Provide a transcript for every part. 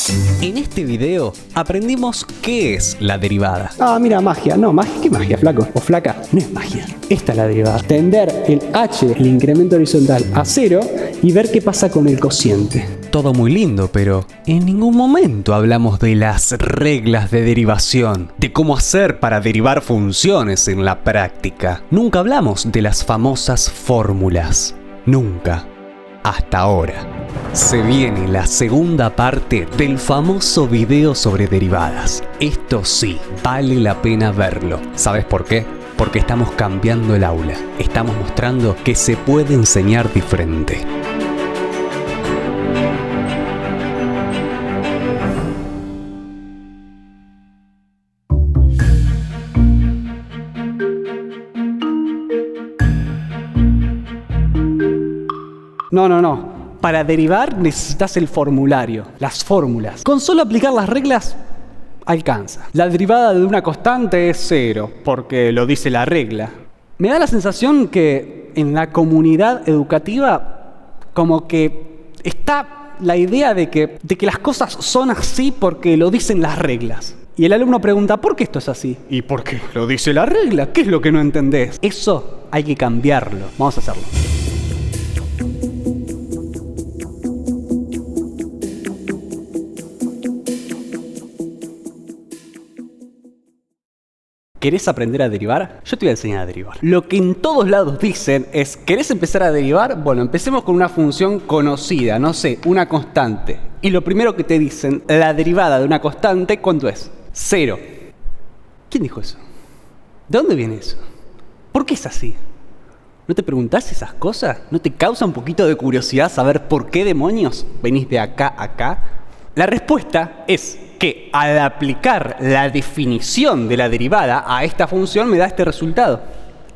En este video aprendimos qué es la derivada. Ah, mira, magia. No, magia, ¿qué magia, flaco? O flaca, no es magia. Esta es la derivada. Tender el h, el incremento horizontal, a 0 y ver qué pasa con el cociente. Todo muy lindo, pero en ningún momento hablamos de las reglas de derivación, de cómo hacer para derivar funciones en la práctica. Nunca hablamos de las famosas fórmulas. Nunca. Hasta ahora. Se viene la segunda parte del famoso video sobre derivadas. Esto sí, vale la pena verlo. ¿Sabes por qué? Porque estamos cambiando el aula. Estamos mostrando que se puede enseñar diferente. No. Para derivar necesitas el formulario, las fórmulas. Con solo aplicar las reglas, alcanza. La derivada de una constante es 0, porque lo dice la regla. Me da la sensación que en la comunidad educativa como que está la idea de que las cosas son así porque lo dicen las reglas. Y el alumno pregunta, ¿por qué esto es así? ¿Y por qué lo dice la regla? ¿Qué es lo que no entendés? Eso hay que cambiarlo. Vamos a hacerlo. ¿Querés aprender a derivar? Yo te voy a enseñar a derivar. Lo que en todos lados dicen es, ¿querés empezar a derivar? Bueno, empecemos con una función conocida, no sé, una constante. Y lo primero que te dicen, la derivada de una constante, ¿cuánto es? 0. ¿Quién dijo eso? ¿De dónde viene eso? ¿Por qué es así? ¿No te preguntás esas cosas? ¿No te causa un poquito de curiosidad saber por qué demonios venís de acá a acá? La respuesta es que al aplicar la definición de la derivada a esta función me da este resultado.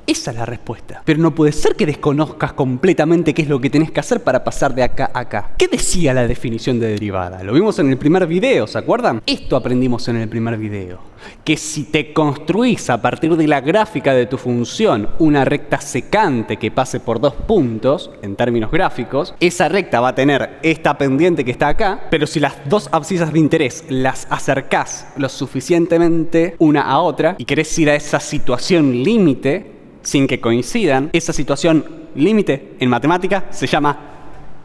Esa es la respuesta. Pero no puede ser que desconozcas completamente qué es lo que tenés que hacer para pasar de acá a acá. ¿Qué decía la definición de derivada? Lo vimos en el primer video, ¿se acuerdan? Esto aprendimos en el primer video. Que si te construís a partir de la gráfica de tu función una recta secante que pase por 2 puntos, en términos gráficos, esa recta va a tener esta pendiente que está acá, pero si las dos abscisas de interés las acercás lo suficientemente una a otra y querés ir a esa situación límite, sin que coincidan, esa situación límite en matemática se llama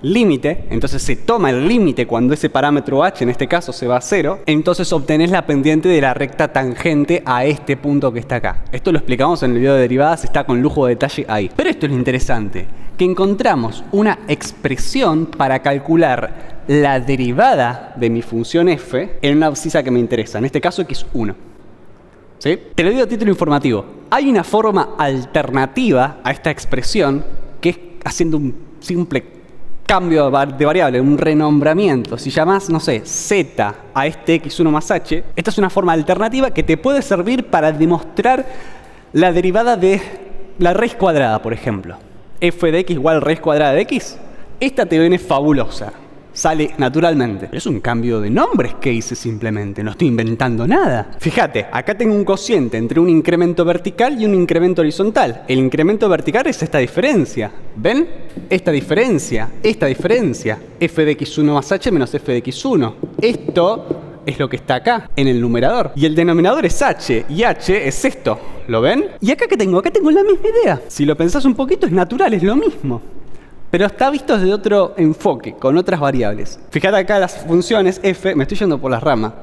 límite, entonces se toma el límite cuando ese parámetro h, en este caso, se va a 0, entonces obtenés la pendiente de la recta tangente a este punto que está acá. Esto lo explicamos en el video de derivadas, está con lujo de detalle ahí. Pero esto es lo interesante, que encontramos una expresión para calcular la derivada de mi función f en una abscisa que me interesa, en este caso x1. ¿Sí? Te lo digo a título informativo. Hay una forma alternativa a esta expresión que es haciendo un simple cambio de variable, un renombramiento. Si llamás, no sé, z a este x1 más h, esta es una forma alternativa que te puede servir para demostrar la derivada de la raíz cuadrada, por ejemplo. F de x igual raíz cuadrada de x. Esta te viene fabulosa. Sale naturalmente. Pero es un cambio de nombres que hice simplemente. No estoy inventando nada. Fíjate, acá tengo un cociente entre un incremento vertical y un incremento horizontal. El incremento vertical es esta diferencia. ¿Ven? Esta diferencia. F de x1 más h menos f de x1. Esto es lo que está acá, en el numerador. Y el denominador es h. Y h es esto. ¿Lo ven? ¿Y acá qué tengo? Acá tengo la misma idea. Si lo pensás un poquito, es natural, es lo mismo. Pero está visto desde otro enfoque, con otras variables. Fíjate acá las funciones f, me estoy yendo por las ramas.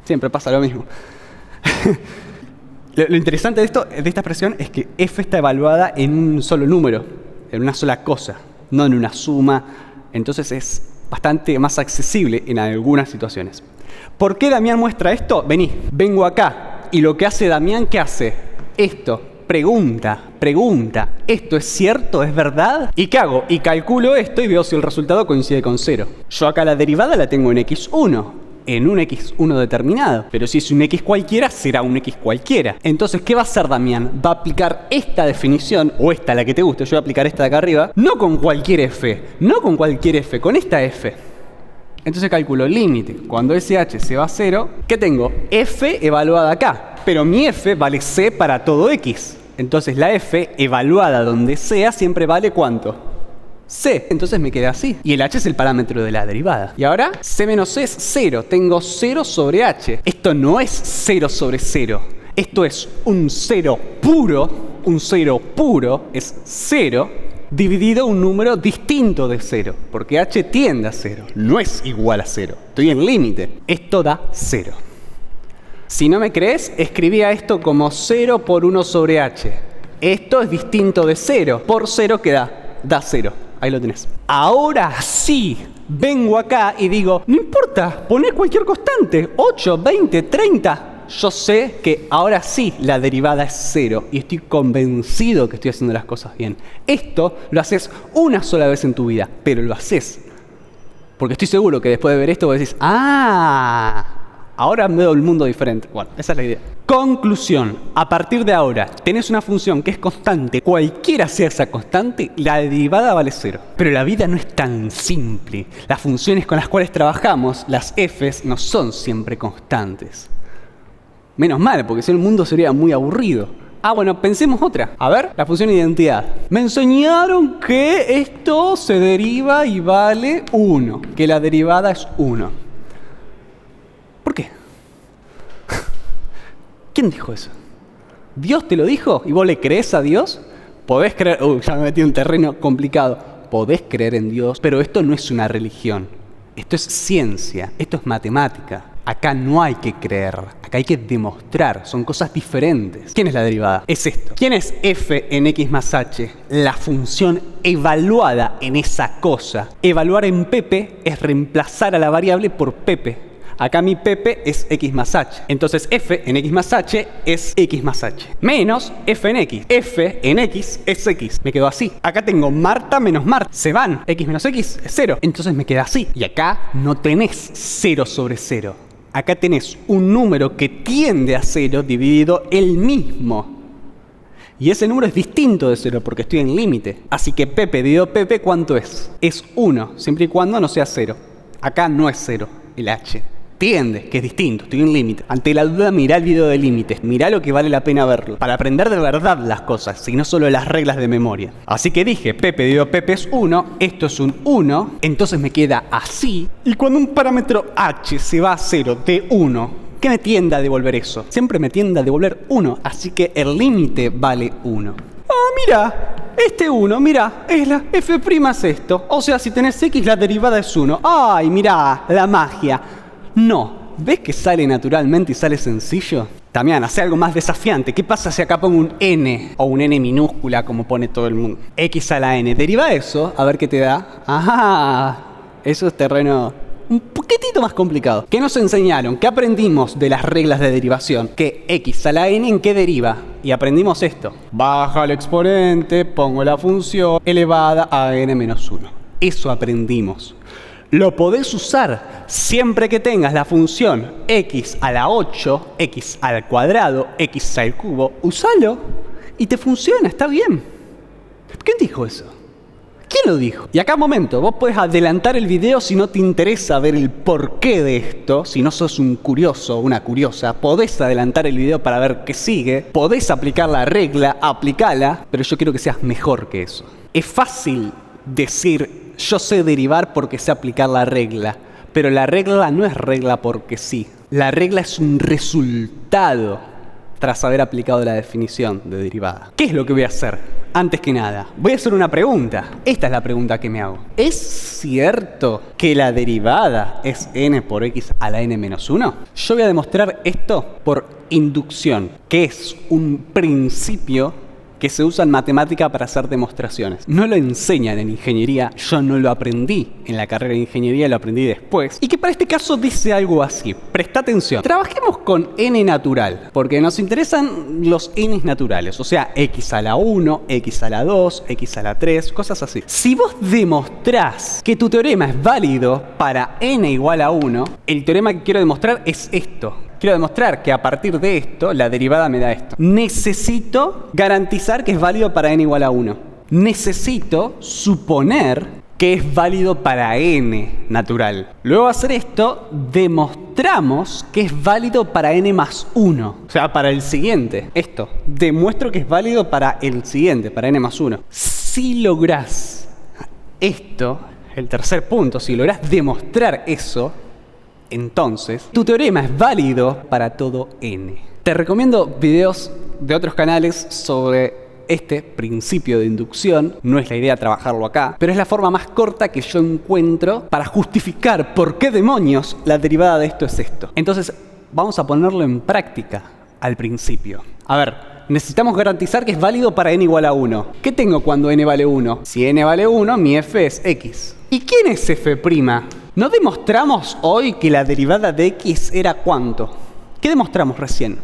Siempre pasa lo mismo. Lo interesante de esta expresión es que f está evaluada en un solo número, en una sola cosa, no en una suma. Entonces es bastante más accesible en algunas situaciones. ¿Por qué Damián muestra esto? Vení, vengo acá. Y lo que hace Damián, ¿qué hace? Esto. Pregunta, ¿esto es cierto? ¿Es verdad? ¿Y qué hago? Y calculo esto y veo si el resultado coincide con 0. Yo acá la derivada la tengo en x1, en un x1 determinado. Pero si es un x cualquiera, será un x cualquiera. Entonces, ¿qué va a hacer Damián? Va a aplicar esta definición, o esta, la que te guste, yo voy a aplicar esta de acá arriba, no con cualquier f, con esta f. Entonces calculo límite. Cuando ese h se va a 0, ¿qué tengo? F evaluada acá. Pero mi f vale c para todo x. Entonces la f evaluada donde sea siempre vale ¿cuánto? c. Entonces me queda así. Y el h es el parámetro de la derivada. Y ahora c menos c es 0. Tengo 0 sobre h. Esto no es 0 sobre 0. Esto es un 0 puro. Un 0 puro es 0 dividido un número distinto de 0. Porque h tiende a 0. No es igual a 0. Estoy en límite. Esto da 0. Si no me crees, escribía esto como 0 por 1 sobre h. Esto es distinto de 0. Por 0 que da 0. Ahí lo tenés. Ahora sí, vengo acá y digo, no importa, poné cualquier constante. 8, 20, 30. Yo sé que ahora sí la derivada es 0 y estoy convencido que estoy haciendo las cosas bien. Esto lo haces una sola vez en tu vida, pero lo haces. Porque estoy seguro que después de ver esto vos decís, ahora veo el mundo diferente. Bueno, esa es la idea. Conclusión. A partir de ahora, tenés una función que es constante. Cualquiera sea esa constante, la derivada vale 0. Pero la vida no es tan simple. Las funciones con las cuales trabajamos, las f's, no son siempre constantes. Menos mal, porque si no el mundo sería muy aburrido. Bueno, pensemos otra. A ver, la función identidad. Me enseñaron que esto se deriva y vale 1. Que la derivada es 1. ¿Por qué? ¿Quién dijo eso? ¿Dios te lo dijo? ¿Y vos le crees a Dios? Podés creer... ya me metí en un terreno complicado. Podés creer en Dios, pero esto no es una religión. Esto es ciencia. Esto es matemática. Acá no hay que creer, acá hay que demostrar, son cosas diferentes. ¿Quién es la derivada? Es esto. ¿Quién es f en x más h? La función evaluada en esa cosa. Evaluar en Pepe es reemplazar a la variable por Pepe. Acá mi Pepe es x más h. Entonces f en x más h es x más h. Menos f en x. F en x es x. Me quedó así. Acá tengo Marta menos Marta. Se van. X menos x es 0. Entonces me queda así. Y acá no tenés 0 sobre 0. Acá tenés un número que tiende a 0 dividido el mismo. Y ese número es distinto de 0 porque estoy en límite. Así que Pepe dividido Pepe, ¿cuánto es? Es 1, siempre y cuando no sea 0. Acá no es 0, el h. Tiende, que es distinto, estoy en límite. Ante la duda, mirá el video de límites. Mirá lo que vale la pena verlo. Para aprender de verdad las cosas, y no solo las reglas de memoria. Así que dije, Pepe dividido Pepe es 1, esto es un 1, entonces me queda así. Y cuando un parámetro h se va a 0 de 1, ¿qué me tiende a devolver eso? Siempre me tiende a devolver 1, así que el límite vale 1. Mira, este 1, mira, es la f' es esto. O sea, si tenés x, la derivada es 1. ¡Ay, mirá, la magia! No, ¿ves que sale naturalmente y sale sencillo? También, hace algo más desafiante. ¿Qué pasa si acá pongo un n o un n minúscula como pone todo el mundo? X a la n. Deriva eso, a ver qué te da. Eso es terreno un poquitito más complicado. ¿Qué nos enseñaron? ¿Qué aprendimos de las reglas de derivación? Que x a la n, ¿en qué deriva? Y aprendimos esto. Baja el exponente, pongo la función elevada a n menos 1. Eso aprendimos. Lo podés usar siempre que tengas la función x a la 8, x al cuadrado, x al cubo. Usalo y te funciona, está bien. ¿Quién dijo eso? ¿Quién lo dijo? Y acá un momento, vos podés adelantar el video si no te interesa ver el porqué de esto. Si no sos un curioso o una curiosa, podés adelantar el video para ver qué sigue. Podés aplicar la regla, aplicala, pero yo quiero que seas mejor que eso. Es fácil decir... Yo sé derivar porque sé aplicar la regla, pero la regla no es regla porque sí. La regla es un resultado tras haber aplicado la definición de derivada. ¿Qué es lo que voy a hacer? Antes que nada, voy a hacer una pregunta. Esta es la pregunta que me hago. ¿Es cierto que la derivada es n por x a la n menos 1? Yo voy a demostrar esto por inducción, que es un principio que se usa en matemática para hacer demostraciones. No lo enseñan en ingeniería, yo no lo aprendí en la carrera de ingeniería, lo aprendí después. Y que para este caso dice algo así. Presta atención. Trabajemos con n natural, porque nos interesan los n naturales, o sea, x a la 1, x a la 2, x a la 3, cosas así. Si vos demostrás que tu teorema es válido para n igual a 1, el teorema que quiero demostrar es esto. Quiero demostrar que a partir de esto, la derivada me da esto. Necesito garantizar que es válido para n igual a 1. Necesito suponer que es válido para n natural. Luego de hacer esto, demostramos que es válido para n más 1. O sea, para el siguiente. Esto. Demuestro que es válido para el siguiente, para n más 1. Si lográs Esto, el tercer punto, si lográs demostrar eso, entonces tu teorema es válido para todo n. Te recomiendo videos de otros canales sobre este principio de inducción. No es la idea trabajarlo acá, pero es la forma más corta que yo encuentro para justificar por qué demonios la derivada de esto es esto. Entonces, vamos a ponerlo en práctica al principio. A ver, necesitamos garantizar que es válido para n igual a 1. ¿Qué tengo cuando n vale 1? Si n vale 1, mi f es x. ¿Y quién es f'? ¿No demostramos hoy que la derivada de x era cuánto? ¿Qué demostramos recién?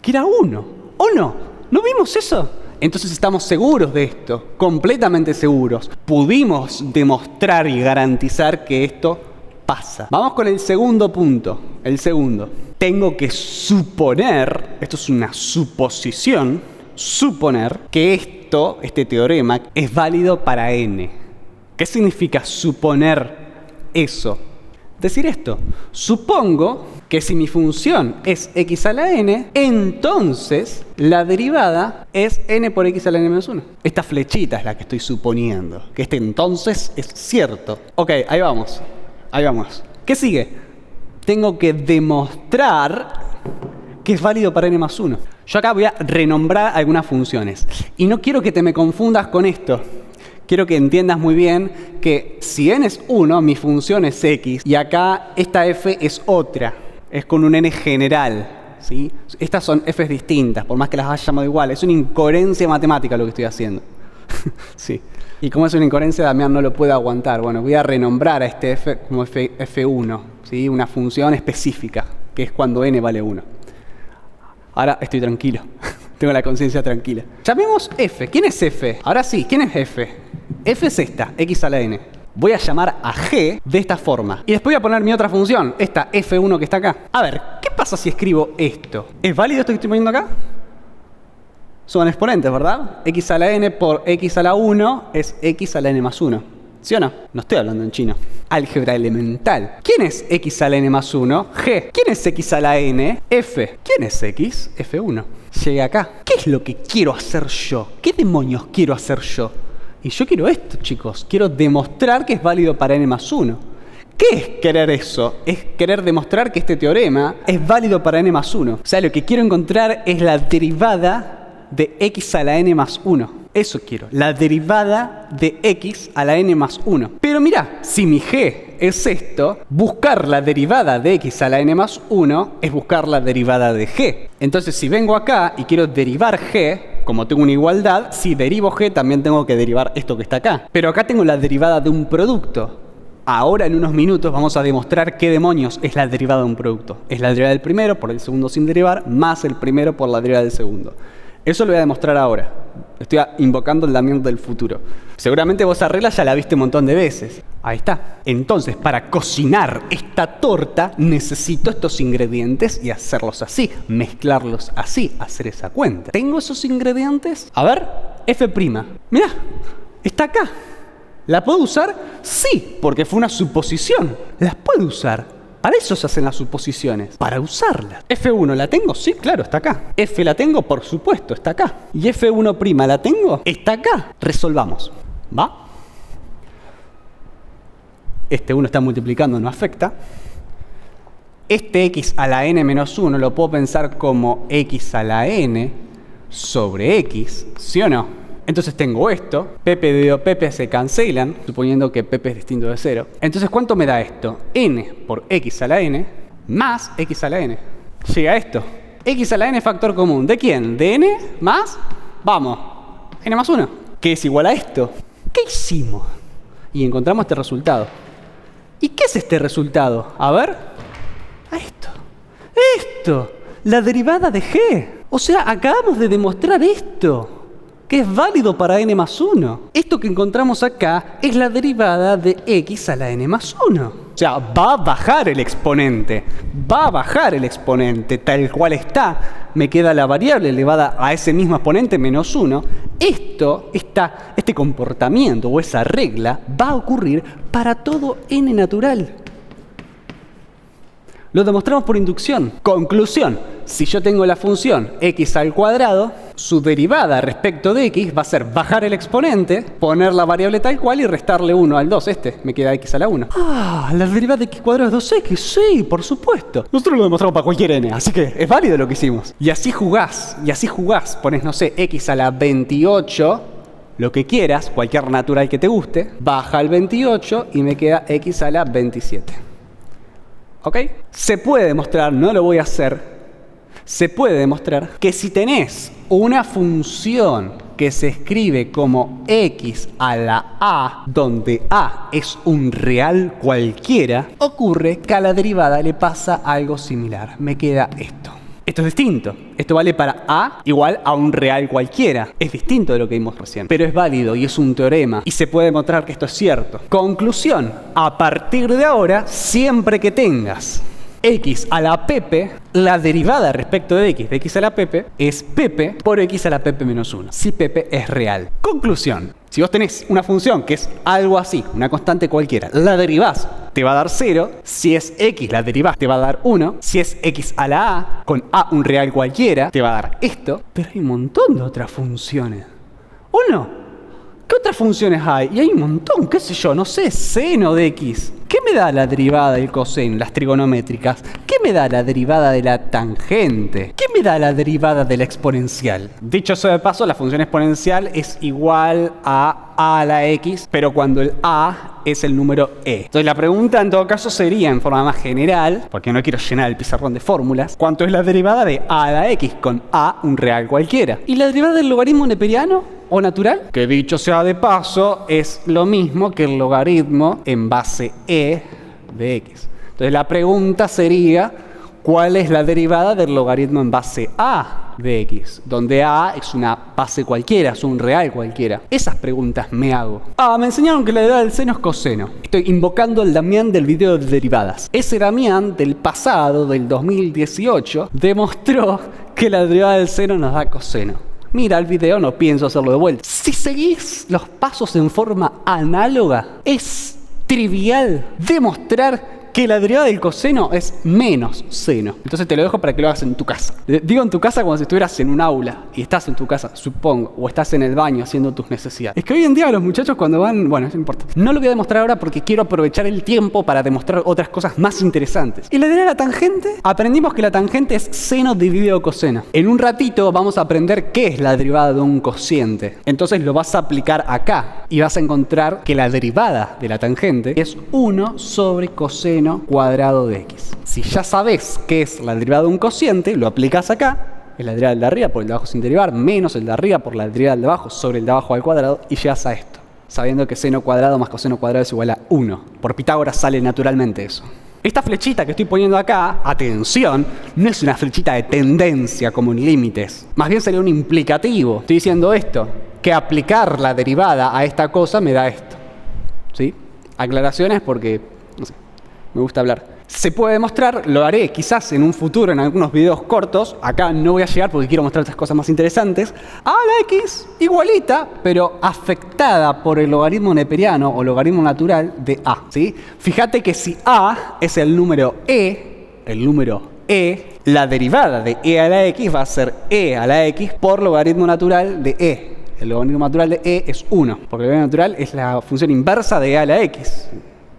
Que era 1. ¿O no? ¿No vimos eso? Entonces estamos seguros de esto, completamente seguros. Pudimos demostrar y garantizar que esto pasa. Vamos con el segundo punto. El segundo. Tengo que suponer, esto es una suposición, suponer que este teorema, es válido para n. ¿Qué significa suponer eso? Decir esto. Supongo que si mi función es x a la n, entonces la derivada es n por x a la n menos 1. Esta flechita es la que estoy suponiendo. Que este entonces es cierto. Ok, ahí vamos. Ahí vamos. ¿Qué sigue? Tengo que demostrar que es válido para n más 1. Yo acá voy a renombrar algunas funciones. Y no quiero que te me confundas con esto. Quiero que entiendas muy bien que si n es 1, mi función es x. Y acá esta f es otra. Es con un n general, ¿sí? Estas son f's distintas, por más que las haya llamado igual. Es una incoherencia matemática lo que estoy haciendo. Sí. Y como es una incoherencia, Damián no lo puede aguantar. Bueno, voy a renombrar a este f como f1, ¿sí? Una función específica, que es cuando n vale 1. Ahora estoy tranquilo. Tengo la conciencia tranquila. Llamemos f. ¿Quién es f? Ahora sí, ¿quién es f? F es esta, x a la n. Voy a llamar a g de esta forma. Y después voy a poner mi otra función, esta f1 que está acá. A ver, ¿qué pasa si escribo esto? ¿Es válido esto que estoy poniendo acá? Son exponentes, ¿verdad? X a la n por x a la 1 es x a la n más 1. ¿Sí o no? No estoy hablando en chino. Álgebra elemental. ¿Quién es x a la n más 1? G. ¿Quién es x a la n? F. ¿Quién es x? F1. Llegué acá. ¿Qué es lo que quiero hacer yo? ¿Qué demonios quiero hacer yo? Y yo quiero esto, chicos. Quiero demostrar que es válido para n más 1. ¿Qué es querer eso? Es querer demostrar que este teorema es válido para n más 1. O sea, lo que quiero encontrar es la derivada de x a la n más 1. Eso quiero. La derivada de x a la n más 1. Pero mirá, si mi g es esto, buscar la derivada de x a la n más 1 es buscar la derivada de g. Entonces, si vengo acá y quiero derivar g, como tengo una igualdad, si derivo g también tengo que derivar esto que está acá. Pero acá tengo la derivada de un producto. Ahora en unos minutos vamos a demostrar qué demonios es la derivada de un producto. Es la derivada del primero por el segundo sin derivar, más el primero por la derivada del segundo. Eso lo voy a demostrar ahora. Estoy invocando el Damián del futuro. Seguramente vos esa regla ya la viste un montón de veces. Ahí está. Entonces, para cocinar esta torta, necesito estos ingredientes y hacerlos así. Mezclarlos así, hacer esa cuenta. ¿Tengo esos ingredientes? A ver, f'. Mirá, está acá. ¿La puedo usar? Sí, porque fue una suposición. Las puedo usar. Para eso se hacen las suposiciones, para usarlas. F1 ¿la tengo? Sí, claro, está acá. F la tengo, por supuesto, está acá. ¿Y F1' la tengo? Está acá. Resolvamos. ¿Va? Este 1 está multiplicando, no afecta. Este x a la n menos 1 lo puedo pensar como x a la n sobre x, ¿sí o no? Entonces tengo esto, Pepe de Pepe se cancelan, suponiendo que Pepe es distinto de 0. Entonces, ¿cuánto me da esto? N por x a la n más x a la n. Llega a esto. X a la n factor común. ¿De quién? ¿De n más? Vamos, n más 1. Que es igual a esto. ¿Qué hicimos? Y encontramos este resultado. ¿Y qué es este resultado? A ver. A esto. ¡Esto! La derivada de g. O sea, acabamos de demostrar esto, que es válido para n más 1. Esto que encontramos acá es la derivada de x a la n más 1. O sea, va a bajar el exponente. Va a bajar el exponente tal cual está. Me queda la variable elevada a ese mismo exponente menos 1. Este comportamiento o esa regla va a ocurrir para todo n natural. Lo demostramos por inducción. Conclusión. Si yo tengo la función x al cuadrado, Su derivada respecto de x va a ser bajar el exponente, poner la variable tal cual y restarle 1 al 2. Me queda x a la 1. Ah, la derivada de x cuadrado es 2x. Sí, por supuesto. Nosotros lo demostramos para cualquier n, así que es válido lo que hicimos. Y así jugás. Pones, no sé, x a la 28, lo que quieras, cualquier natural que te guste, baja el 28 y me queda x a la 27. ¿Ok? Se puede demostrar, no lo voy a hacer, se puede demostrar que si tenés una función que se escribe como x a la a, donde a es un real cualquiera, ocurre que a la derivada le pasa algo similar. Me queda esto. Esto es distinto. Esto vale para a igual a un real cualquiera. Es distinto de lo que vimos recién. Pero es válido y es un teorema. Y se puede demostrar que esto es cierto. Conclusión. A partir de ahora, siempre que tengas x a la pp, la derivada respecto de x a la pp es pp por x a la pp menos 1. Si pp es real. Conclusión. Si vos tenés una función que es algo así, una constante cualquiera, la derivás, te va a dar 0. Si es x, la derivás, te va a dar 1. Si es x a la a, con a un real cualquiera, te va a dar esto. Pero hay un montón de otras funciones. ¿O no? ¿Qué otras funciones hay? Y hay un montón, qué sé yo, no sé, seno de x. ¿Qué me da la derivada del coseno, las trigonométricas? ¿Qué me da la derivada de la tangente? ¿Qué me da la derivada de la exponencial? Dicho eso de paso, la función exponencial es igual a la x, pero cuando el a es el número e. Entonces la pregunta en todo caso sería en forma más general, porque no quiero llenar el pizarrón de fórmulas, ¿cuánto es la derivada de a a la x con a un real cualquiera? ¿Y la derivada del logaritmo neperiano o natural? Que dicho sea de paso, es lo mismo que el logaritmo en base e de x. Entonces la pregunta sería, ¿cuál es la derivada del logaritmo en base a de x? Donde a es una base cualquiera, es un real cualquiera. Esas preguntas me hago. Me enseñaron que la derivada del seno es coseno. Estoy invocando al Damián del video de derivadas. Ese Damián del pasado, del 2018, demostró que la derivada del seno nos da coseno. Mira el video, no pienso hacerlo de vuelta. Si seguís los pasos en forma análoga, es trivial demostrar que la derivada del coseno es menos seno. Entonces te lo dejo para que lo hagas en tu casa. Digo en tu casa como si estuvieras en un aula y estás en tu casa, supongo, o estás en el baño haciendo tus necesidades. Es que hoy en día los muchachos cuando van... Bueno, eso no importa. No lo voy a demostrar ahora porque quiero aprovechar el tiempo para demostrar otras cosas más interesantes. Y la derivada de la tangente, aprendimos que la tangente es seno dividido coseno. En un ratito vamos a aprender qué es la derivada de un cociente. Entonces lo vas a aplicar acá y vas a encontrar que la derivada de la tangente es 1 sobre coseno cuadrado de x. Si ya sabes qué es la derivada de un cociente, lo aplicas acá, es la derivada del de arriba por el de abajo sin derivar, menos el de arriba por la derivada del de abajo sobre el de abajo al cuadrado, y llegas a esto, sabiendo que seno cuadrado más coseno cuadrado es igual a 1. Por Pitágoras sale naturalmente eso. Esta flechita que estoy poniendo acá, atención, no es una flechita de tendencia como en límites, más bien sería un implicativo. Estoy diciendo esto, que aplicar la derivada a esta cosa me da esto. ¿Sí? Aclaraciones porque, no sé, me gusta hablar. Se puede demostrar, lo haré quizás en un futuro en algunos videos cortos. Acá no voy a llegar porque quiero mostrar otras cosas más interesantes. A la x igualita, pero afectada por el logaritmo neperiano o logaritmo natural de a. ¿Sí? Fíjate que si a es el número e, la derivada de e a la x va a ser e a la x por logaritmo natural de e. El logaritmo natural de e es 1, porque el logaritmo natural es la función inversa de e a la x.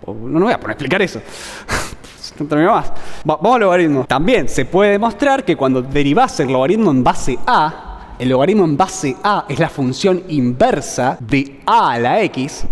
No voy a poner a explicar eso. No termino más. Vamos al logaritmo. También se puede demostrar que cuando derivás el logaritmo en base a, el logaritmo en base a es la función inversa de a a la x.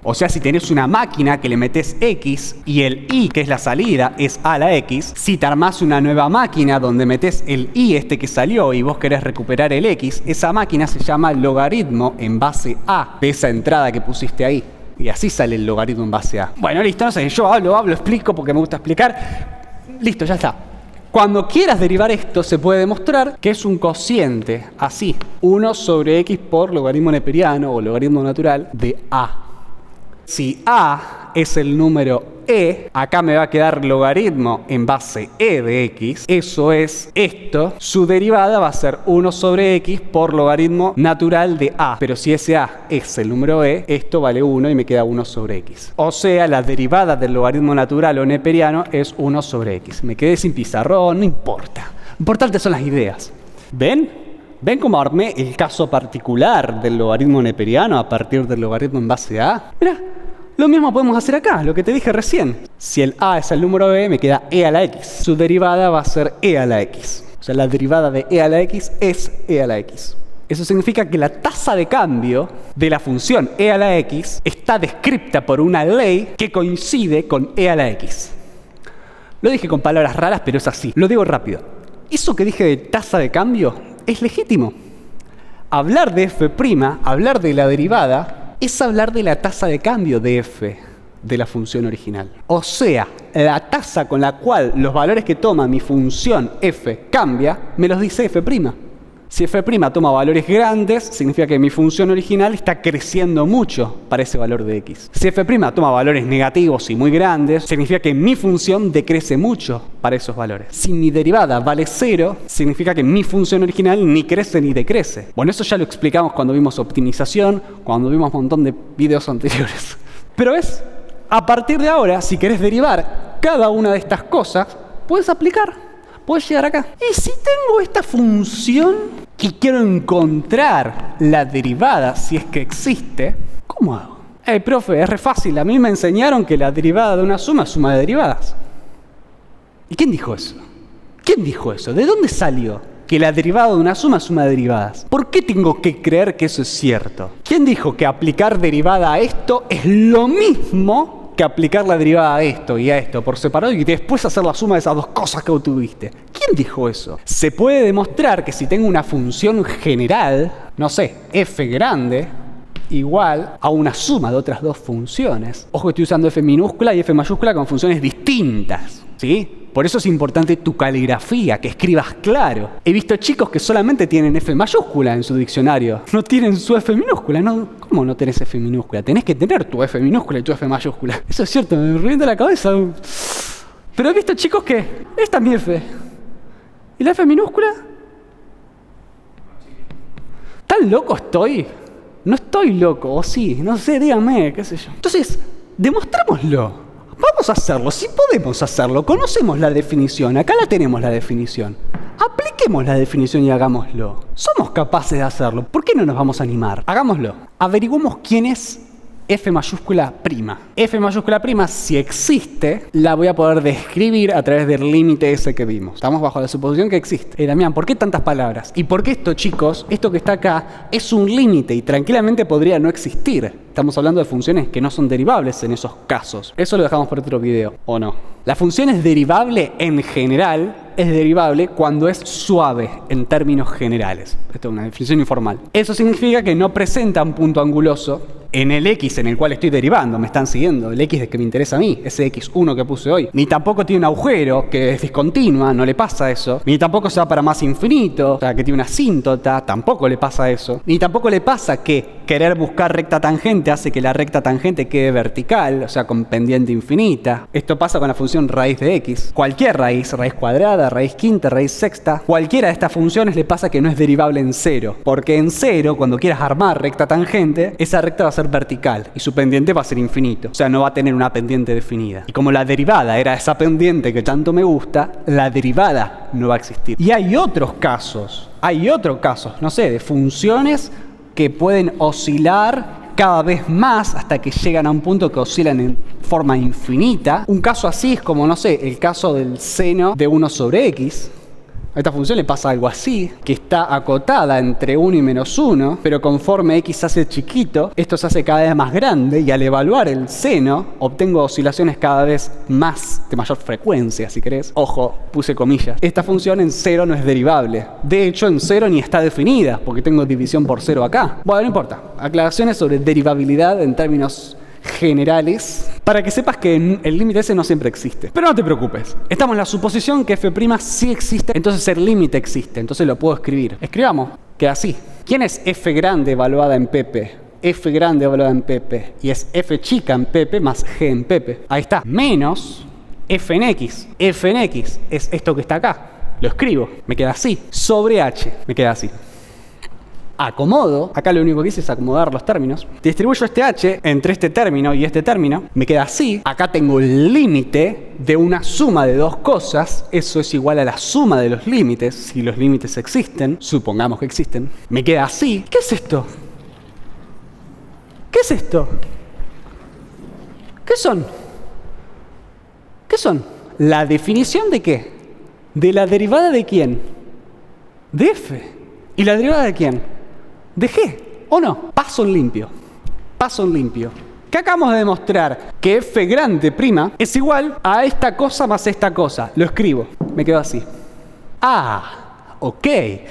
O sea, si tenés una máquina que le metés x y el y, que es la salida, es a la x, si te armás una nueva máquina donde metés el y que salió y vos querés recuperar el x, esa máquina se llama logaritmo en base a de esa entrada que pusiste ahí. Y así sale el logaritmo en base a. Bueno, listo, no sé, yo hablo, explico porque me gusta explicar. Listo, ya está. Cuando quieras derivar esto, se puede demostrar que es un cociente, así, 1 sobre x por logaritmo neperiano o logaritmo natural de a. Si a es el número e, acá me va a quedar logaritmo en base e de x, eso es esto, su derivada va a ser 1 sobre x por logaritmo natural de a, pero si ese a es el número e, esto vale 1 y me queda 1 sobre x. O sea, la derivada del logaritmo natural o neperiano es 1 sobre x. Me quedé sin pizarrón, no importa. Lo importante son las ideas. ¿Ven? ¿Ven cómo armé el caso particular del logaritmo neperiano a partir del logaritmo en base a? Mirá, lo mismo podemos hacer acá, lo que te dije recién. Si el a es el número b, me queda e a la x. Su derivada va a ser e a la x. O sea, la derivada de e a la x es e a la x. Eso significa que la tasa de cambio de la función e a la x está descrita por una ley que coincide con e a la x. Lo dije con palabras raras, pero es así. Lo digo rápido. Eso que dije de tasa de cambio es legítimo. Hablar de f', hablar de la derivada, es hablar de la tasa de cambio de f de la función original. O sea, la tasa con la cual los valores que toma mi función f cambia, me los dice f'. Si f' toma valores grandes, significa que mi función original está creciendo mucho para ese valor de x. Si f' toma valores negativos y muy grandes, significa que mi función decrece mucho para esos valores. Si mi derivada vale 0, significa que mi función original ni crece ni decrece. Bueno, eso ya lo explicamos cuando vimos optimización, cuando vimos un montón de videos anteriores. Pero a partir de ahora, si querés derivar cada una de estas cosas, puedes aplicar. Puedes llegar acá. Y si tengo esta función y quiero encontrar la derivada, si es que existe, ¿cómo hago? Profe, es re fácil. A mí me enseñaron que la derivada de una suma es suma de derivadas. ¿Y quién dijo eso? ¿Quién dijo eso? ¿De dónde salió que la derivada de una suma es suma de derivadas? ¿Por qué tengo que creer que eso es cierto? ¿Quién dijo que aplicar derivada a esto es lo mismo que aplicar la derivada a esto y a esto por separado y después hacer la suma de esas dos cosas que obtuviste? ¿Quién dijo eso? Se puede demostrar que si tengo una función general, no sé, f grande, igual a una suma de otras dos funciones. Ojo que estoy usando f minúscula y f mayúscula con funciones distintas, ¿sí? Por eso es importante tu caligrafía, que escribas claro. He visto chicos que solamente tienen f mayúscula en su diccionario. No tienen su f minúscula. No, ¿cómo no tenés f minúscula? Tenés que tener tu f minúscula y tu f mayúscula. Eso es cierto, me revienta la cabeza. Pero he visto chicos que esta es mi f. ¿Y la f minúscula? ¿Tan loco estoy? No estoy loco, o sí, no sé, díganme, qué sé yo. Entonces, demostrémoslo. Vamos a hacerlo, si podemos hacerlo, conocemos la definición, acá la tenemos la definición. Apliquemos la definición y hagámoslo. Somos capaces de hacerlo, ¿por qué no nos vamos a animar? Hagámoslo. Averiguemos quién es f mayúscula prima. F mayúscula prima, si existe, la voy a poder describir a través del límite ese que vimos. Estamos bajo la suposición que existe. Damián, ¿por qué tantas palabras? ¿Y por qué esto, chicos? Esto que está acá es un límite y tranquilamente podría no existir. Estamos hablando de funciones que no son derivables en esos casos. Eso lo dejamos para otro video, ¿o no? La función es derivable en general, es derivable cuando es suave en términos generales. Esto es una definición informal. Eso significa que no presenta un punto anguloso en el x en el cual estoy derivando. ¿Me están siguiendo? El x que me interesa a mí, ese x1 que puse hoy. Ni tampoco tiene un agujero que es discontinua, no le pasa eso. Ni tampoco se va para más infinito, o sea, que tiene una asíntota, tampoco le pasa eso. Ni tampoco le pasa que querer buscar recta tangente hace que la recta tangente quede vertical, o sea, con pendiente infinita. Esto pasa con la función raíz de x. Cualquier raíz cuadrada, raíz quinta, raíz sexta, cualquiera de estas funciones le pasa que no es derivable en cero. Porque en cero, cuando quieras armar recta tangente, esa recta va a ser vertical y su pendiente va a ser infinito. O sea, no va a tener una pendiente definida. Y como la derivada era esa pendiente que tanto me gusta, la derivada no va a existir. Y hay otros casos, no sé, de funciones que pueden oscilar cada vez más hasta que llegan a un punto que oscilan en forma infinita. Un caso así es como, no sé, el caso del seno de 1 sobre x. A esta función le pasa algo así, que está acotada entre 1 y menos 1, pero conforme x se hace chiquito, esto se hace cada vez más grande y al evaluar el seno, obtengo oscilaciones cada vez más, de mayor frecuencia, si querés. Ojo, puse comillas. Esta función en cero no es derivable. De hecho, en cero ni está definida, porque tengo división por cero acá. Bueno, no importa. Aclaraciones sobre derivabilidad en términos generales, para que sepas que el límite ese no siempre existe. Pero no te preocupes, estamos en la suposición que f' sí existe, entonces el límite existe, entonces lo puedo escribir. Escribamos, queda así. ¿Quién es f grande evaluada en pp? F grande evaluada en pp, y es f chica en pp más g en pp. Ahí está, menos f en x. F en x es esto que está acá. Lo escribo, me queda así. Sobre h, me queda así. acomodo, acá lo único que hice es acomodar los términos, distribuyo este h entre este término y este término, me queda así, acá tengo el límite de una suma de dos cosas, eso es igual a la suma de los límites, si los límites existen, supongamos que existen, me queda así. ¿Qué es esto? ¿Qué es esto? ¿Qué son? ¿Qué son? ¿La definición de qué? ¿De la derivada de quién? De f. ¿Y la derivada de quién? ¿De g? ¿O no? Paso en limpio. Paso en limpio. ¿Qué acabamos de demostrar? Que f grande prima es igual a esta cosa más esta cosa. Lo escribo. Me quedo así. Ok.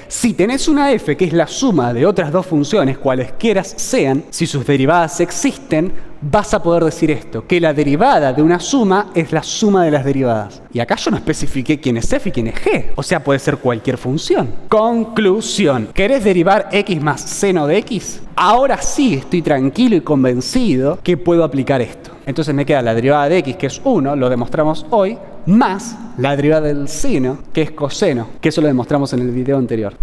Si tenés una f que es la suma de otras dos funciones, cualesquiera sean, si sus derivadas existen, vas a poder decir esto, que la derivada de una suma es la suma de las derivadas. Y acá yo no especifiqué quién es f y quién es g. O sea, puede ser cualquier función. Conclusión. ¿Querés derivar x más seno de x? Ahora sí estoy tranquilo y convencido que puedo aplicar esto. Entonces me queda la derivada de x, que es 1, lo demostramos hoy, más la derivada del seno, que es coseno, que eso lo demostramos en el video anterior.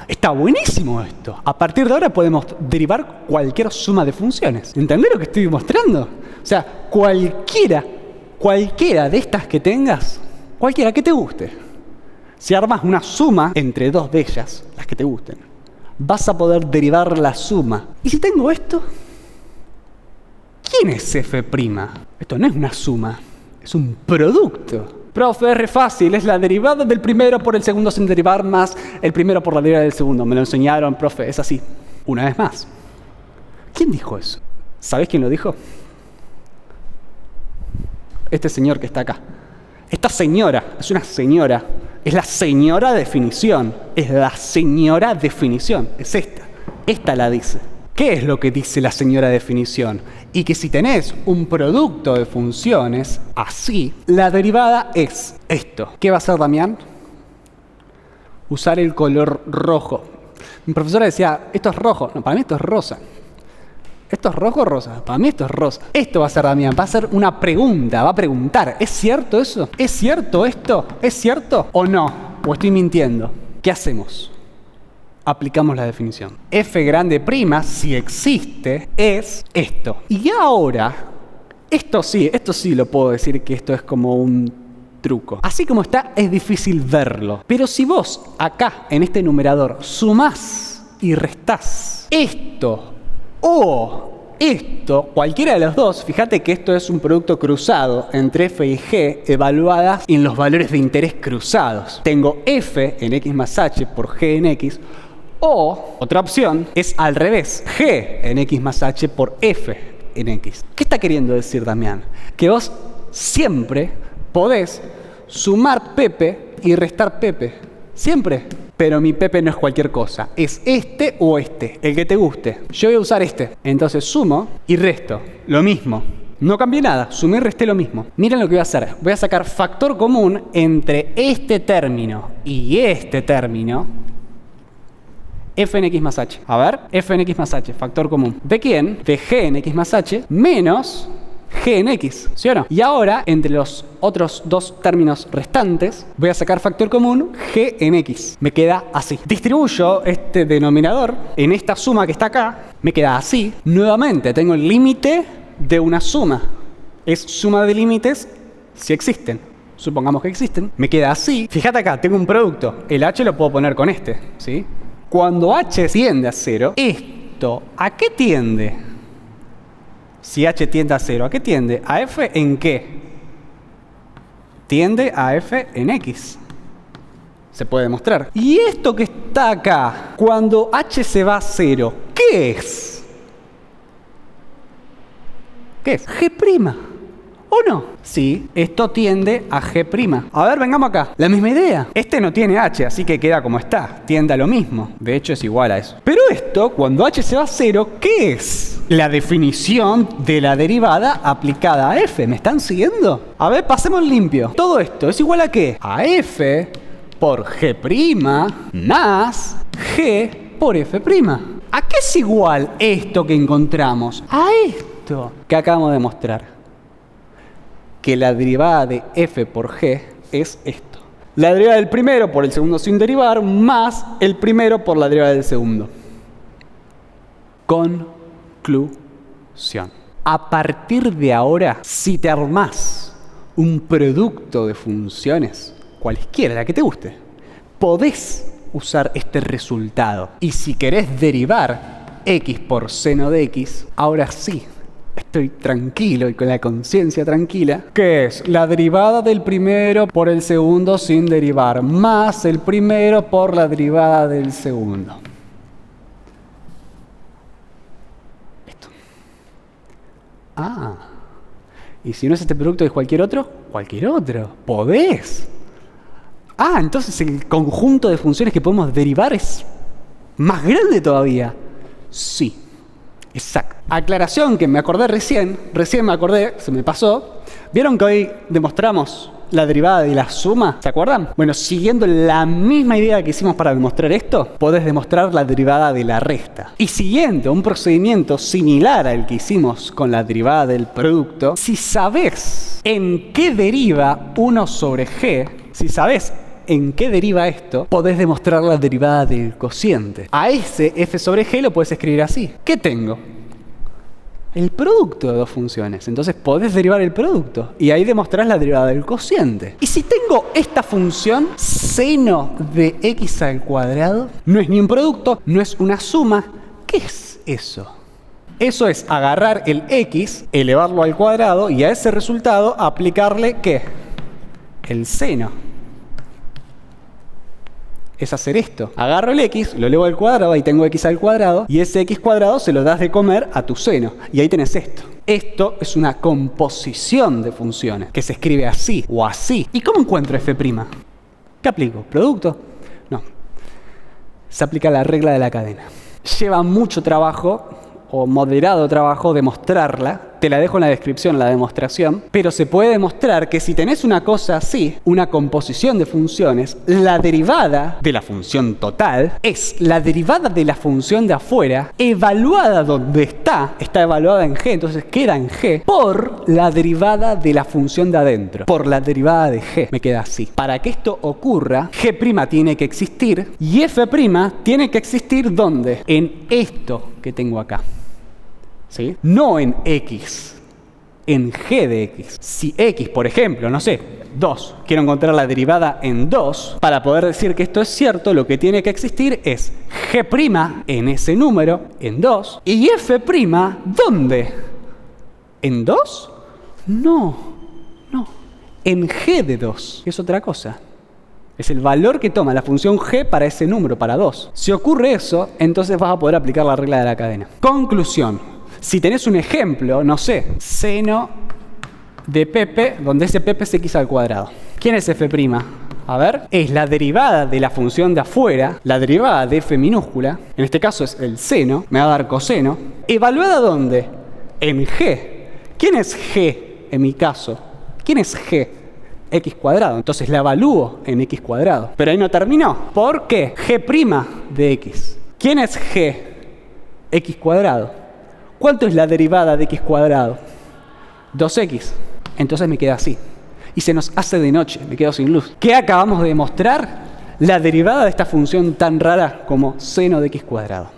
Está buenísimo esto. A partir de ahora podemos derivar cualquier suma de funciones. ¿Entendés lo que estoy mostrando? O sea, cualquiera de estas que tengas, cualquiera que te guste, si armas una suma entre dos de ellas, las que te gusten, vas a poder derivar la suma. ¿Y si tengo esto? ¿Quién es f'? Esto no es una suma, es un producto. Profe, es re fácil, es la derivada del primero por el segundo sin derivar más el primero por la derivada del segundo. Me lo enseñaron, profe, es así. Una vez más. ¿Quién dijo eso? ¿Sabés quién lo dijo? Este señor que está acá. Esta señora, es una señora. Es la señora definición. Es la señora definición. Es esta. Esta la dice. ¿Qué es lo que dice la señora definición? Y que si tenés un producto de funciones así, la derivada es esto. ¿Qué va a hacer Damián? Usar el color rojo. Mi profesora decía, esto es rojo. No, para mí esto es rosa. ¿Esto es rojo o rosa? Para mí esto es rosa. Esto va a hacer Damián, va a hacer una pregunta, va a preguntar, ¿es cierto eso? ¿Es cierto esto? ¿Es cierto o no? ¿O estoy mintiendo? ¿Qué hacemos? Aplicamos la definición. F grande prima, si existe, es esto. Y ahora, esto sí lo puedo decir que esto es como un truco. Así como está, es difícil verlo. Pero si vos acá, en este numerador, sumás y restás esto o esto, cualquiera de los dos, fíjate que esto es un producto cruzado entre f y g evaluadas en los valores de interés cruzados. Tengo f en x más h por g en x. O, otra opción, es al revés, g en x más h por f en x. ¿Qué está queriendo decir Damián? Que vos siempre podés sumar Pepe y restar Pepe. Siempre. Pero mi Pepe no es cualquier cosa. Es este o este, el que te guste. Yo voy a usar este. Entonces sumo y resto. Lo mismo. No cambié nada. Sumé y resté lo mismo. Miren lo que voy a hacer. Voy a sacar factor común entre este término y este término. F en x más h. A ver, f en x más h, factor común. ¿De quién? De g en x más h menos g en x, ¿sí o no? Y ahora, entre los otros dos términos restantes, voy a sacar factor común g en x. Me queda así. Distribuyo este denominador en esta suma que está acá. Me queda así. Nuevamente, tengo el límite de una suma. Es suma de límites si existen. Supongamos que existen. Me queda así. Fíjate acá, tengo un producto. El h lo puedo poner con este, ¿sí? Cuando h tiende a 0, ¿esto a qué tiende? Si h tiende a 0, ¿a qué tiende? ¿A f en qué? Tiende a f en x. Se puede demostrar. Y esto que está acá, cuando h se va a 0, ¿qué es? ¿Qué es? G'. ¿O no? Sí, esto tiende a G'. A ver, vengamos acá. La misma idea. Este no tiene h, así que queda como está. Tiende a lo mismo. De hecho, es igual a eso. Pero esto, cuando h se va a 0, ¿qué es? La definición de la derivada aplicada a f. ¿Me están siguiendo? A ver, pasemos limpio. Todo esto es igual a ¿qué? A f por G' más g por f'. ¿A qué es igual esto que encontramos? A esto que acabamos de mostrar. Que la derivada de f por g es esto. La derivada del primero por el segundo sin derivar más el primero por la derivada del segundo. Conclusión. A partir de ahora, si te armás un producto de funciones, cualesquiera, la que te guste, podés usar este resultado. Y si querés derivar x por seno de x, ahora sí, estoy tranquilo y con la conciencia tranquila, que es la derivada del primero por el segundo sin derivar, más el primero por la derivada del segundo. Listo. ¿Y si no es este producto es cualquier otro? Cualquier otro. ¿Podés? Entonces el conjunto de funciones que podemos derivar es más grande todavía. Sí, exacto. Aclaración que me acordé recién me acordé, se me pasó. ¿Vieron que hoy demostramos la derivada de la suma? ¿Se acuerdan? Bueno, siguiendo la misma idea que hicimos para demostrar esto, podés demostrar la derivada de la resta. Y siguiendo un procedimiento similar al que hicimos con la derivada del producto, si sabés en qué deriva 1 sobre g, si sabés en qué deriva esto, podés demostrar la derivada del cociente. A ese f sobre g lo podés escribir así. ¿Qué tengo? El producto de dos funciones. Entonces podés derivar el producto. Y ahí demostrás la derivada del cociente. Y si tengo esta función, seno de x al cuadrado, no es ni un producto, no es una suma. ¿Qué es eso? Eso es agarrar el x, elevarlo al cuadrado y a ese resultado aplicarle ¿qué? El seno. Es hacer esto. Agarro el x, lo elevo al cuadrado, ahí tengo x al cuadrado, y ese x cuadrado se lo das de comer a tu seno. Y ahí tenés esto. Esto es una composición de funciones, que se escribe así o así. ¿Y cómo encuentro f'? ¿Qué aplico? ¿Producto? No. Se aplica la regla de la cadena. Lleva mucho trabajo, o moderado trabajo, demostrarla. Te la dejo en la descripción, la demostración. Pero se puede demostrar que si tenés una cosa así, una composición de funciones, la derivada de la función total es la derivada de la función de afuera, evaluada donde está evaluada en g, entonces queda en g, por la derivada de la función de adentro, por la derivada de g. Me queda así. Para que esto ocurra, g' tiene que existir y f' tiene que existir ¿dónde? En esto que tengo acá. ¿Sí? No en x, en g de x. Si x, por ejemplo, no sé, 2, quiero encontrar la derivada en 2, para poder decir que esto es cierto, lo que tiene que existir es g' en ese número, en 2, y f', ¿dónde? ¿En 2? No, en g de 2, es otra cosa. Es el valor que toma la función g para ese número, para 2. Si ocurre eso, entonces vas a poder aplicar la regla de la cadena. Conclusión. Si tenés un ejemplo, no sé, seno de Pepe, donde ese Pepe es x al cuadrado. ¿Quién es f'? A ver, es la derivada de la función de afuera, la derivada de f minúscula, en este caso es el seno, me va a dar coseno. ¿Evaluada dónde? En g. ¿Quién es g en mi caso? ¿Quién es g? X cuadrado. Entonces la evalúo en x cuadrado. Pero ahí no terminó. ¿Por qué? G' de x. ¿Quién es g? X cuadrado. ¿Cuánto es la derivada de x cuadrado? 2x. Entonces me queda así. Y se nos hace de noche, me quedo sin luz. ¿Qué acabamos de demostrar? La derivada de esta función tan rara como seno de x cuadrado.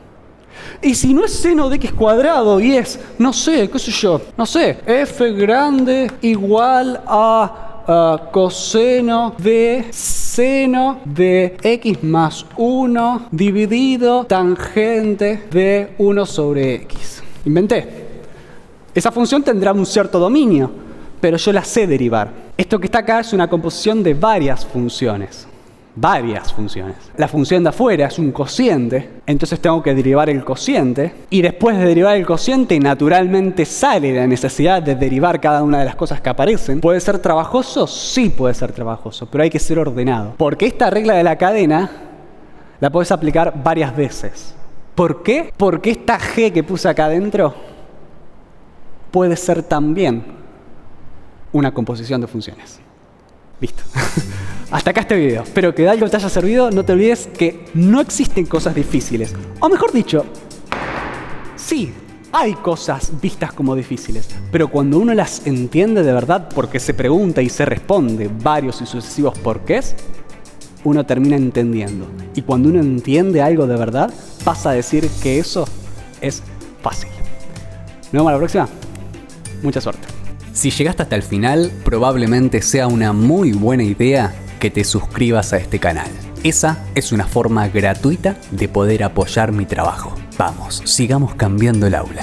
Y si no es seno de x cuadrado y es, no sé, qué sé yo, no sé, f grande igual a coseno de seno de x más 1 dividido tangente de 1 sobre x. Inventé. Esa función tendrá un cierto dominio, pero yo la sé derivar. Esto que está acá es una composición de varias funciones. Varias funciones. La función de afuera es un cociente, entonces tengo que derivar el cociente. Y después de derivar el cociente, naturalmente sale la necesidad de derivar cada una de las cosas que aparecen. ¿Puede ser trabajoso? Sí puede ser trabajoso, pero hay que ser ordenado. Porque esta regla de la cadena la podés aplicar varias veces. ¿Por qué? Porque esta g que puse acá adentro puede ser también una composición de funciones. Listo. Hasta acá este video. Espero que de algo te haya servido. No te olvides que no existen cosas difíciles. O mejor dicho, sí, hay cosas vistas como difíciles. Pero cuando uno las entiende de verdad porque se pregunta y se responde varios y sucesivos porqués, uno termina entendiendo. Y cuando uno entiende algo de verdad, pasa a decir que eso es fácil. Nos vemos a la próxima. Mucha suerte. Si llegaste hasta el final, probablemente sea una muy buena idea que te suscribas a este canal. Esa es una forma gratuita de poder apoyar mi trabajo. Vamos, sigamos cambiando el aula.